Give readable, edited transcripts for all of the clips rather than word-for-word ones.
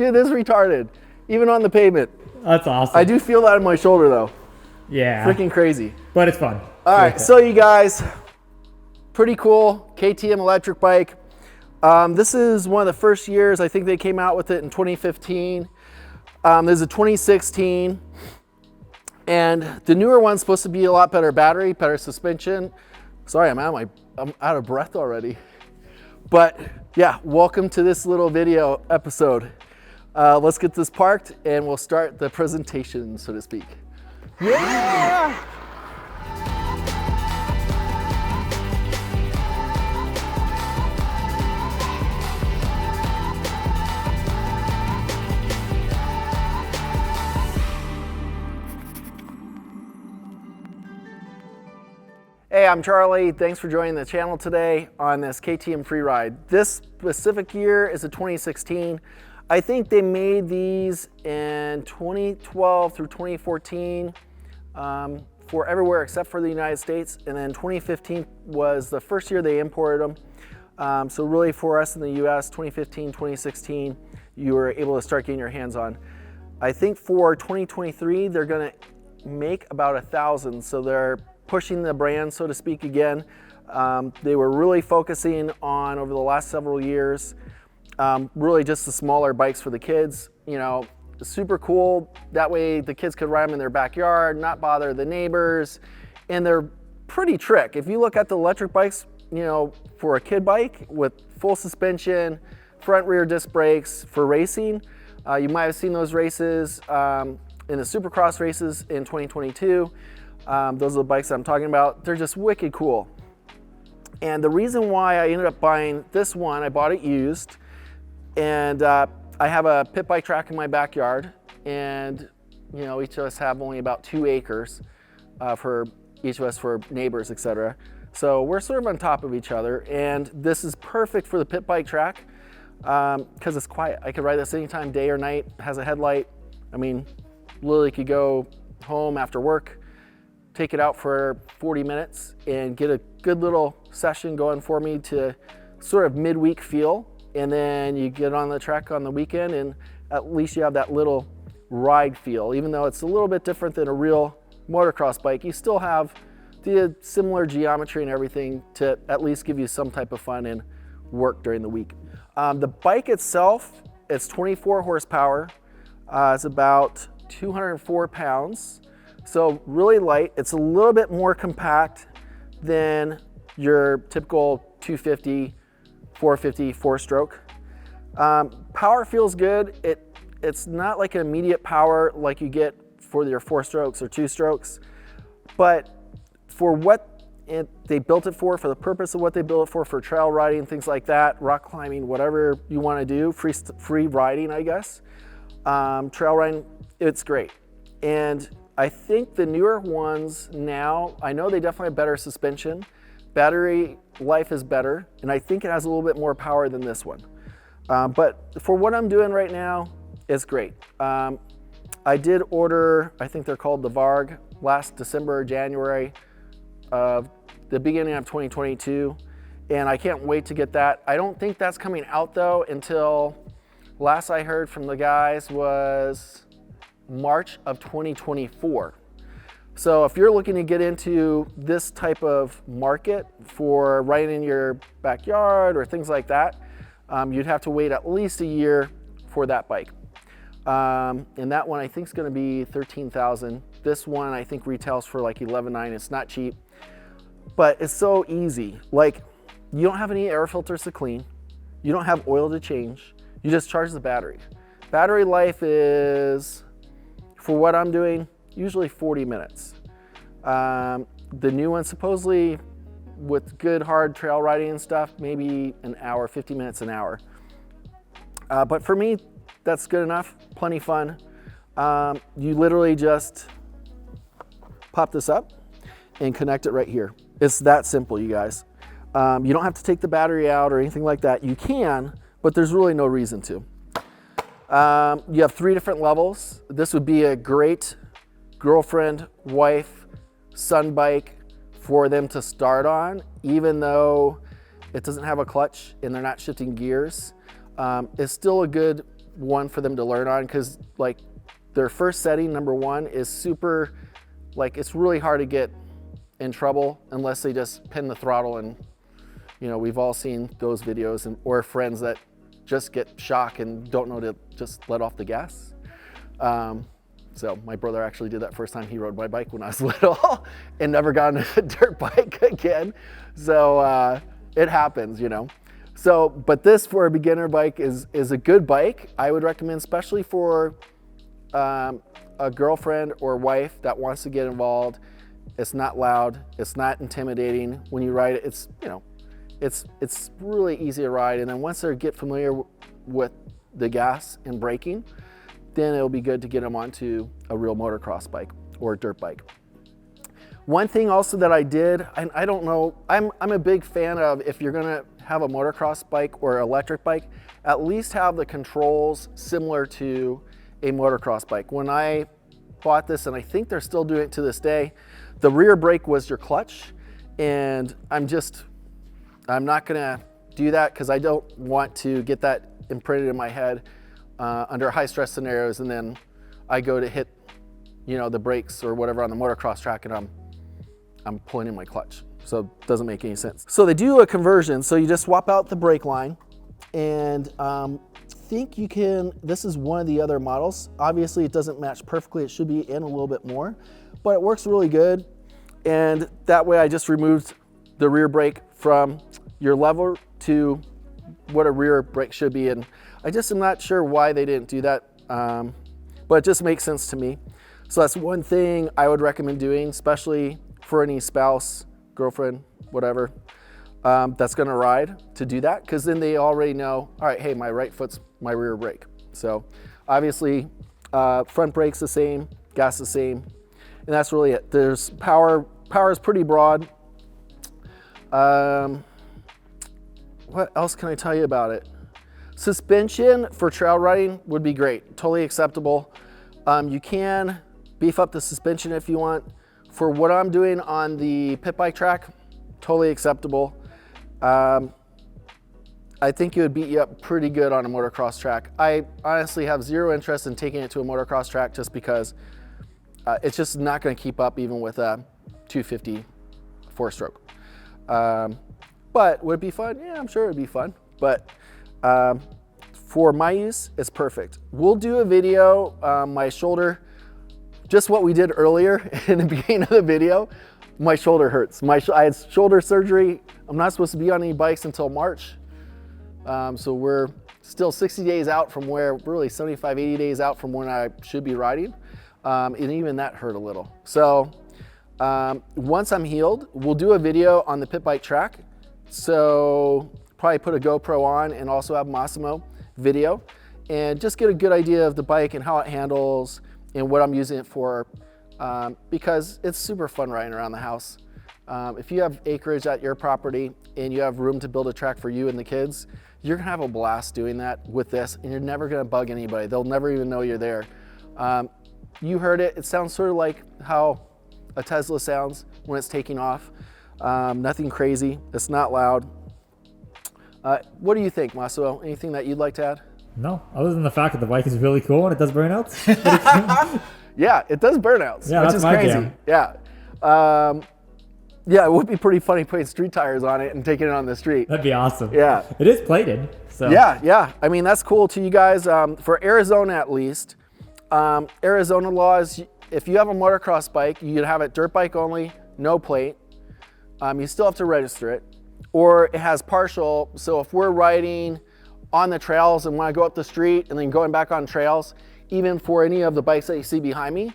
Dude, this is retarded. Even on the pavement. That's awesome. I do feel that in my shoulder though. Yeah. Freaking crazy. But it's fun. All right, so you guys, pretty cool KTM electric bike. This is one of the first years, I think they came out with it in 2015. There's a 2016. And the newer one's supposed to be a lot better battery, better suspension. Sorry, I'm out of breath already. But yeah, welcome to this little video episode. Let's get this parked and we'll start the presentation, so to speak. Yeah! Hey, I'm Charlie. Thanks for joining the channel today on this KTM Freeride. This specific year is a 2016. I think they made these in 2012 through 2014 for everywhere except for the United States. And then 2015 was the first year they imported them. So really for us in the US, 2015, 2016, you were able to start getting your hands on. I think for 2023, they're gonna make about 1,000. So they're pushing the brand, so to speak, again. They were really focusing on, over the last several years, really just the smaller bikes for the kids. You know, super cool. That way the kids could ride them in their backyard, not bother the neighbors. And they're pretty trick. If you look at the electric bikes, you know, for a kid bike with full suspension, front rear disc brakes for racing, you might have seen those races in the Supercross races in 2022. Those are the bikes I'm talking about. They're just wicked cool. And the reason why I ended up buying this one, I bought it used, and I have a pit bike track in my backyard, and you know, each of us have only about 2 acres for each of us for neighbors, etc. So we're sort of on top of each other, and this is perfect for the pit bike track because it's quiet. I could ride this anytime, day or night. It has a headlight. I mean, literally could go home after work, take it out for 40 minutes and get a good little session going for me to sort of midweek feel. And then you get on the track on the weekend and at least you have that little ride feel. Even though it's a little bit different than a real motocross bike, you still have the similar geometry and everything to at least give you some type of fun and work during the week. The bike itself, it's 24 horsepower. It's about 204 pounds. So really light. It's a little bit more compact than your typical 250, 450 4-stroke. Power feels good. It's not like an immediate power like you get for your 4-strokes or 2-strokes, but for what they built it for the purpose of what they built it for trail riding, things like that, rock climbing, whatever you want to do, free riding, I guess. Trail riding, it's great. And I think the newer ones now, I know they definitely have better suspension. Battery life is better, and I think it has a little bit more power than this one. But for what I'm doing right now, it's great. I did order, I think they're called the Varg, last December or January of the beginning of 2022, and I can't wait to get that. I don't think that's coming out though until, last I heard from the guys was March of 2024. So if you're looking to get into this type of market for riding in your backyard or things like that, you'd have to wait at least a year for that bike. And that one I think is going to be $13,000. This one I think retails for like $11,900. It's not cheap, but it's so easy. Like, you don't have any air filters to clean. You don't have oil to change. You just charge the battery. Battery life is, for what I'm doing, usually 40 minutes. The new one, supposedly, with good hard trail riding and stuff, maybe an hour, 50 minutes an hour. But for me, that's good enough, plenty fun. You literally just pop this up and connect it right here. It's that simple, you guys. You don't have to take the battery out or anything like that. You can, but there's really no reason to. You have 3 different levels. This would be a great girlfriend, wife, son bike for them to start on, even though it doesn't have a clutch and they're not shifting gears. It's still a good one for them to learn on, because like their first setting, number one, is super, like it's really hard to get in trouble unless they just pin the throttle, and you know, we've all seen those videos, and or friends that just get shock and don't know to just let off the gas. So my brother actually did that first time he rode my bike when I was little and never got on a dirt bike again. So it happens, you know. So, but this for a beginner bike is a good bike. I would recommend, especially for a girlfriend or wife that wants to get involved. It's not loud, it's not intimidating. When you ride it, it's, you know, it's really easy to ride. And then once they get familiar with the gas and braking, then it'll be good to get them onto a real motocross bike or a dirt bike. One thing also that I did, and I don't know, I'm a big fan of, if you're gonna have a motocross bike or electric bike, at least have the controls similar to a motocross bike. When I bought this, and I think they're still doing it to this day, the rear brake was your clutch, and I'm not gonna do that because I don't want to get that imprinted in my head under high stress scenarios, and then I go to hit, you know, the brakes or whatever on the motocross track, and I'm pulling in my clutch. So it doesn't make any sense. So they do a conversion. So you just swap out the brake line, and think you can, this is one of the other models. Obviously it doesn't match perfectly. It should be in a little bit more, but it works really good. And that way I just removed the rear brake from your lever to what a rear brake should be. And I just am not sure why they didn't do that, but it just makes sense to me. So that's one thing I would recommend doing, especially for any spouse, girlfriend, whatever, that's gonna ride, to do that, because then they already know, all right, hey, my right foot's my rear brake. So obviously front brake's the same, gas the same, and that's really it. There's power is pretty broad. What else can I tell you about it? Suspension for trail riding would be great, totally acceptable. You can beef up the suspension if you want. For what I'm doing on the pit bike track, totally acceptable. I think it would beat you up pretty good on a motocross track. I honestly have zero interest in taking it to a motocross track just because it's just not gonna keep up even with a 250 four-stroke. But would it be fun? Yeah, I'm sure it'd be fun. But for my use, it's perfect. We'll do a video, my shoulder, just what we did earlier in the beginning of the video. My shoulder hurts. I had shoulder surgery. I'm not supposed to be on any bikes until March. So we're still 60 days out from where, really 75, 80 days out from when I should be riding. And even that hurt a little. So once I'm healed, we'll do a video on the pit bike track. So probably put a GoPro on and also have Massimo video, and just get a good idea of the bike and how it handles and what I'm using it for, because it's super fun riding around the house. If you have acreage at your property and you have room to build a track for you and the kids, you're gonna have a blast doing that with this, and you're never gonna bug anybody. They'll never even know you're there. You heard it, it sounds sort of like how a Tesla sounds when it's taking off. Nothing crazy, it's not loud. What do you think, Massimo? Anything that you'd like to add? No, other than the fact that the bike is really cool and it does burnouts. Yeah, it does burnouts, yeah, which that's is my crazy. jam. Yeah. Yeah, it would be pretty funny putting street tires on it and taking it on the street. That'd be awesome. Yeah. It is plated, so. Yeah. I mean, that's cool to you guys. For Arizona, at least, Arizona laws, if you have a motocross bike, you can have it dirt bike only, no plate. You still have to register it, or it has partial. So if we're riding on the trails and when I go up the street and then going back on trails, even for any of the bikes that you see behind me,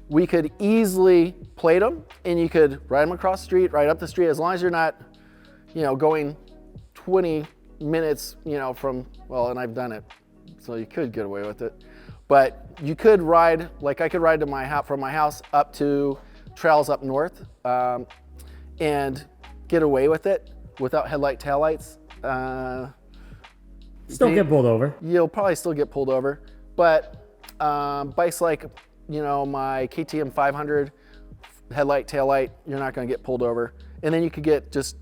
we could easily plate them, and you could ride them across the street, ride up the street, as long as you're not, you know, going 20 minutes, you know, from, well, and I've done it, so you could get away with it. But you could ride, like I could ride to from my house up to trails up north, and get away with it without headlight taillights. Still get pulled over. You'll probably still get pulled over, but bikes like, you know, my KTM 500, headlight, taillight, you're not gonna get pulled over. And then you could get just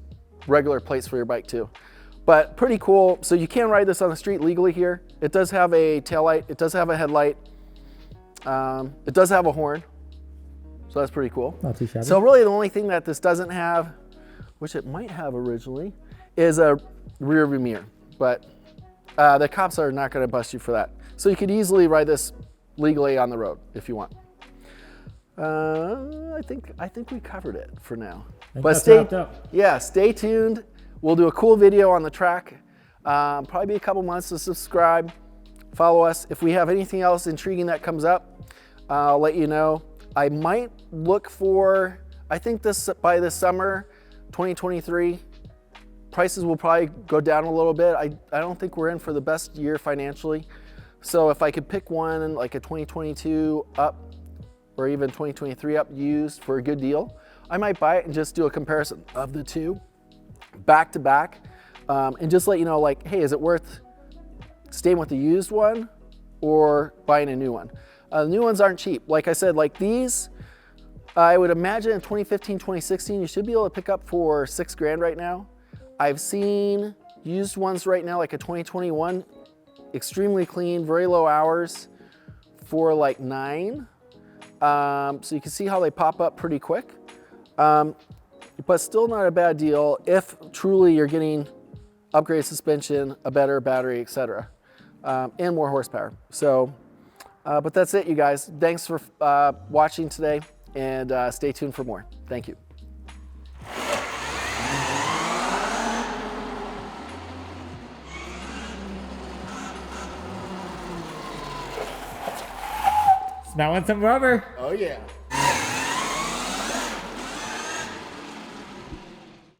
regular plates for your bike too. But pretty cool. So you can ride this on the street legally here. It does have a taillight. It does have a headlight. It does have a horn. So that's pretty cool. Not too shabby. So really the only thing that this doesn't have, which it might have originally, is a rear view mirror. But the cops are not going to bust you for that. So you could easily ride this legally on the road if you want. I think we covered it for now. But stay tuned. We'll do a cool video on the track. Probably be a couple months to subscribe, follow us. If we have anything else intriguing that comes up, I'll let you know. I might look for, I think by this summer, 2023, prices will probably go down a little bit. I don't think we're in for the best year financially. So if I could pick one like a 2022 up or even 2023 up used for a good deal, I might buy it and just do a comparison of the two back to back and just let you know, like, hey, is it worth staying with the used one or buying a new one? The new ones aren't cheap. Like I said, like these, I would imagine in 2015, 2016, you should be able to pick up for $6 grand right now. I've seen used ones right now, like a 2021, extremely clean, very low hours for like $9. So you can see how they pop up pretty quick, but still not a bad deal if truly you're getting upgraded suspension, a better battery, etc., and more horsepower. So, but that's it, you guys. Thanks for watching today, and stay tuned for more. Thank you. Smelling some rubber. Oh yeah.